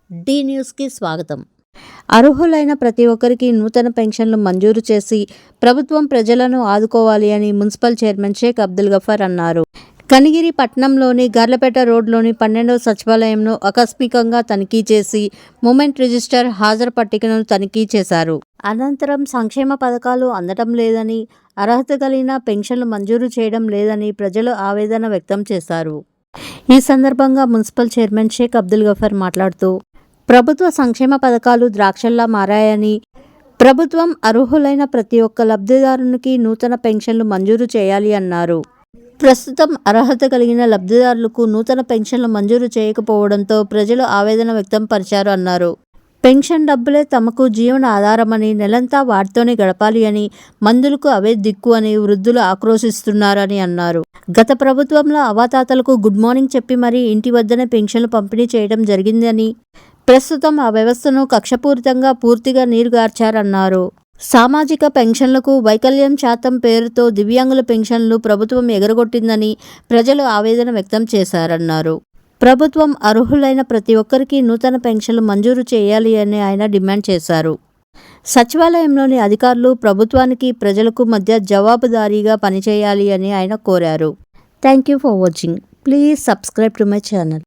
D న్యూస్కి స్వాగతం. అర్హులైన ప్రతి ఒక్కరికి నూతన పెన్షన్లు మంజూరు చేసి ప్రభుత్వం ప్రజలను ఆదుకోవాలి అని మున్సిపల్ చైర్మన్ షేక్ అబ్దుల్ గఫార్ అన్నారు. కనిగిరి పట్టణంలోని గార్లపేట రోడ్లోని 12వ సచివాలయంను ఆకస్మికంగా తనిఖీ చేసి మూమెంట్ రిజిస్టర్ హాజరు పట్టికను తనిఖీ చేశారు. అనంతరం సంక్షేమ పథకాలు అందడం లేదని, అర్హత కలిగిన పెన్షన్లు మంజూరు చేయడం లేదని ప్రజలు ఆవేదన వ్యక్తం చేశారు. ఈ సందర్భంగా మున్సిపల్ చైర్మన్ షేక్ అబ్దుల్ గఫార్ మాట్లాడుతూ, ప్రభుత్వ సంక్షేమ పథకాలు ద్రాక్షల్లా మారాయని, ప్రభుత్వం అర్హులైన ప్రతి ఒక్క లబ్ధిదారునికి నూతన పెన్షన్లు మంజూరు చేయాలి అన్నారు. ప్రస్తుతం అర్హత కలిగిన లబ్ధిదారులకు నూతన పెన్షన్లు మంజూరు చేయకపోవడంతో ప్రజలు ఆవేదన వ్యక్తం పరిచారు అన్నారు. పెన్షన్ డబ్బులే తమకు జీవన ఆధారమని, నెలంతా వాటితోనే గడపాలి అని, మందులకు అవే దిక్కు అని వృద్ధులు ఆక్రోశిస్తున్నారని అన్నారు. గత ప్రభుత్వంలో అవాతాతలకు గుడ్ మార్నింగ్ చెప్పి మరీ ఇంటి వద్దనే పెన్షన్లు పంపిణీ చేయడం జరిగిందని, ప్రస్తుతం ఆ వ్యవస్థను కక్షపూరితంగా పూర్తిగా నీరుగార్చారన్నారు. సామాజిక పెన్షన్లకు వైకల్యం శాతం పేరుతో దివ్యాంగుల పెన్షన్లు ప్రభుత్వం ఎగరగొట్టిందని ప్రజలు ఆవేదన వ్యక్తం చేశారన్నారు. ప్రభుత్వం అర్హులైన ప్రతి ఒక్కరికి నూతన పెన్షన్లు మంజూరు చేయాలి అని ఆయన డిమాండ్ చేశారు. సచివాలయంలోని అధికారులు ప్రభుత్వానికి ప్రజలకు మధ్య జవాబుదారీగా పనిచేయాలి అని ఆయన కోరారు. Thank you for watching. Please subscribe to my channel.